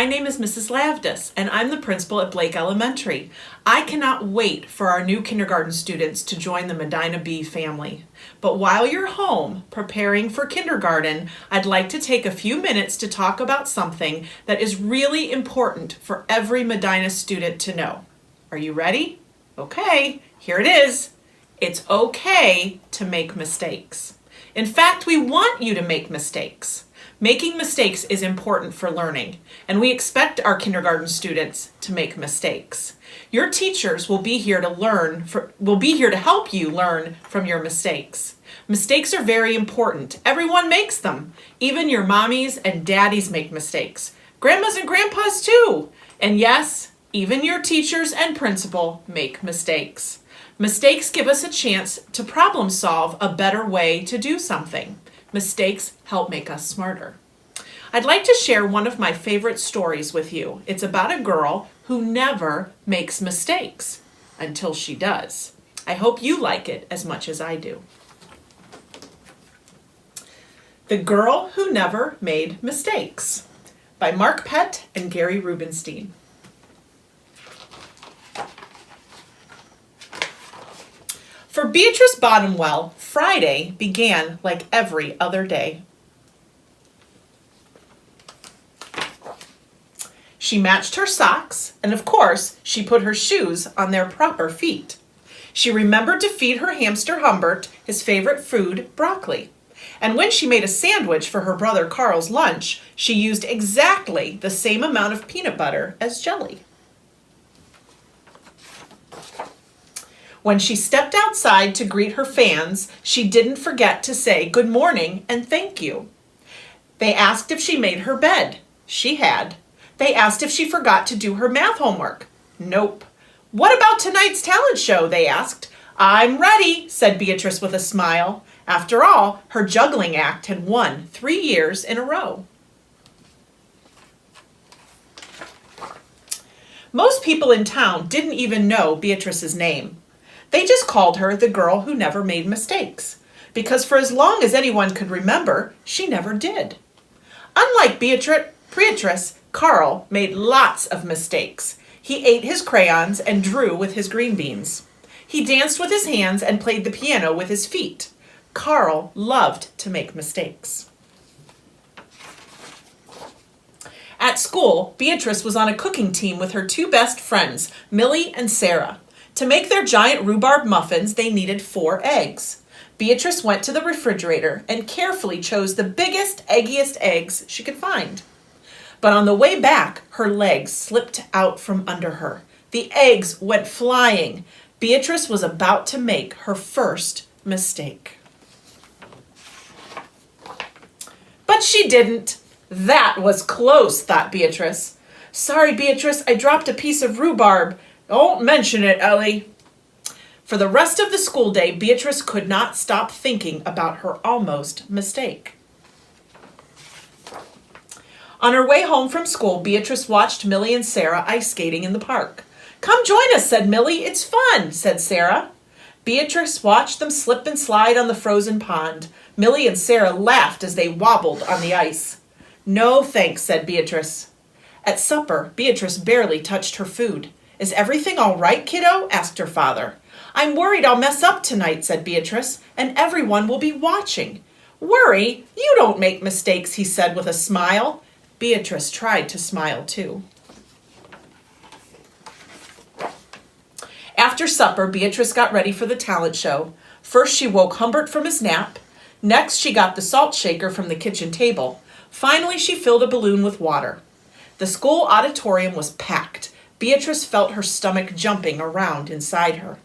My name is Mrs. Lavdas, and I'm the principal at Blake Elementary. I cannot wait for our new kindergarten students to join the Medina Bee family. But while you're home preparing for kindergarten, I'd like to take a few minutes to talk about something that is really important for every Medina student to know. Are you ready? Okay, here it is. It's okay to make mistakes. In fact, we want you to make mistakes. Making mistakes is important for learning, and we expect our kindergarten students to make mistakes. Your teachers will be here to help you learn from your mistakes. Mistakes are very important. Everyone makes them. Even your mommies and daddies make mistakes. Grandmas and grandpas too. And yes, even your teachers and principal make mistakes. Mistakes give us a chance to problem solve a better way to do something. Mistakes help make us smarter. I'd like to share one of my favorite stories with you. It's about a girl who never makes mistakes until she does. I hope you like it as much as I do. The Girl Who Never Made Mistakes by Mark Pett and Gary Rubenstein. For Beatrice Bottomwell, Friday began like every other day. She matched her socks, and of course, she put her shoes on their proper feet. She remembered to feed her hamster Humbert his favorite food, broccoli. And when she made a sandwich for her brother Carl's lunch, she used exactly the same amount of peanut butter as jelly. When she stepped outside to greet her fans, she didn't forget to say good morning and thank you. They asked if she made her bed. She had. They asked if she forgot to do her math homework. Nope. What about tonight's talent show? They asked. I'm ready, said Beatrice with a smile. After all, her juggling act had won 3 years in a row. Most people in town didn't even know Beatrice's name. They just called her the girl who never made mistakes, because for as long as anyone could remember, she never did. Unlike Beatrice, Carl made lots of mistakes. He ate his crayons and drew with his green beans. He danced with his hands and played the piano with his feet. Carl loved to make mistakes. At school, Beatrice was on a cooking team with her two best friends, Millie and Sarah. To make their giant rhubarb muffins, they needed 4 eggs. Beatrice went to the refrigerator and carefully chose the biggest, eggiest eggs she could find. But on the way back, her legs slipped out from under her. The eggs went flying. Beatrice was about to make her first mistake. But she didn't. That was close, thought Beatrice. Sorry, Beatrice, I dropped a piece of rhubarb. Don't mention it, Ellie. For the rest of the school day, Beatrice could not stop thinking about her almost mistake. On her way home from school, Beatrice watched Millie and Sarah ice skating in the park. Come join us, said Millie. It's fun, said Sarah. Beatrice watched them slip and slide on the frozen pond. Millie and Sarah laughed as they wobbled on the ice. No, thanks, said Beatrice. At supper, Beatrice barely touched her food. Is everything all right, kiddo? Asked her father. I'm worried I'll mess up tonight, said Beatrice, and everyone will be watching. Worry? You don't make mistakes, he said with a smile. Beatrice tried to smile too. After supper, Beatrice got ready for the talent show. First, she woke Humbert from his nap. Next, she got the salt shaker from the kitchen table. Finally, she filled a balloon with water. The school auditorium was packed. Beatrice felt her stomach jumping around inside her.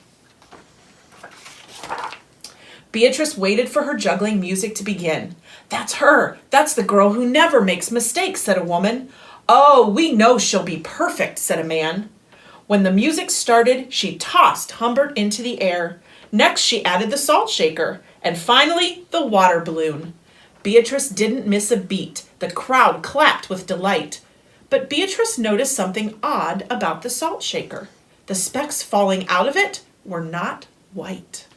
Beatrice waited for her juggling music to begin. That's her. That's the girl who never makes mistakes, said a woman. Oh, we know she'll be perfect, said a man. When the music started, she tossed Humbert into the air. Next, she added the salt shaker, and finally, the water balloon. Beatrice didn't miss a beat. The crowd clapped with delight. But Beatrice noticed something odd about the salt shaker. The specks falling out of it were not white.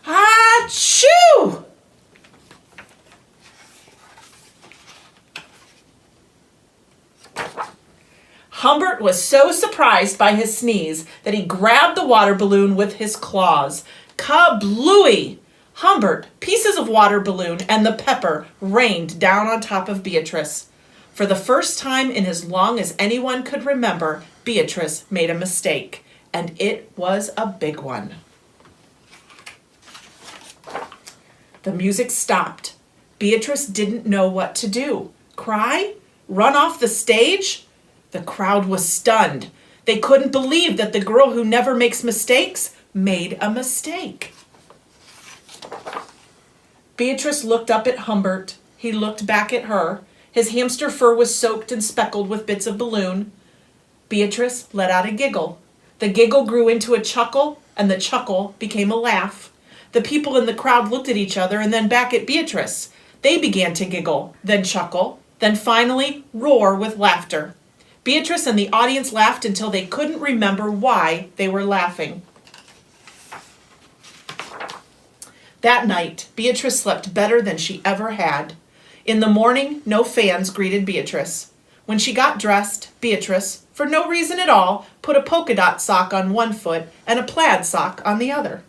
Achoo! Humbert was so surprised by his sneeze that he grabbed the water balloon with his claws. Kablooey! Humbert, pieces of water balloon, and the pepper rained down on top of Beatrice. For the first time in as long as anyone could remember, Beatrice made a mistake, and it was a big one. The music stopped. Beatrice didn't know what to do. Cry? Run off the stage? The crowd was stunned. They couldn't believe that the girl who never makes mistakes made a mistake. Beatrice looked up at Humbert. He looked back at her. His hamster fur was soaked and speckled with bits of balloon. Beatrice let out a giggle. The giggle grew into a chuckle, and the chuckle became a laugh. The people in the crowd looked at each other and then back at Beatrice. They began to giggle, then chuckle, then finally roar with laughter. Beatrice and the audience laughed until they couldn't remember why they were laughing. That night, Beatrice slept better than she ever had. In the morning, no fans greeted Beatrice. When she got dressed, Beatrice, for no reason at all, put a polka dot sock on one foot and a plaid sock on the other.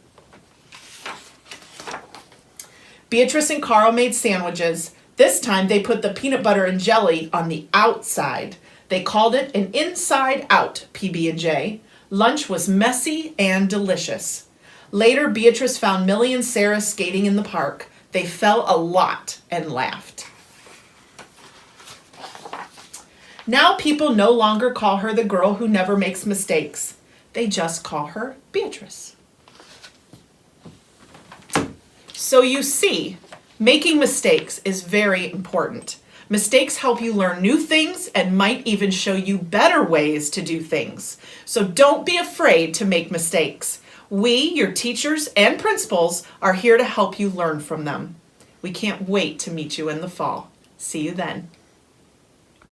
Beatrice and Carl made sandwiches. This time they put the peanut butter and jelly on the outside. They called it an inside-out PB&J. Lunch was messy and delicious. Later, Beatrice found Millie and Sarah skating in the park. They fell a lot and laughed. Now people no longer call her the girl who never makes mistakes. They just call her Beatrice. So you see, making mistakes is very important. Mistakes help you learn new things and might even show you better ways to do things. So don't be afraid to make mistakes. We, your teachers and principals, are here to help you learn from them. We can't wait to meet you in the fall. See you then.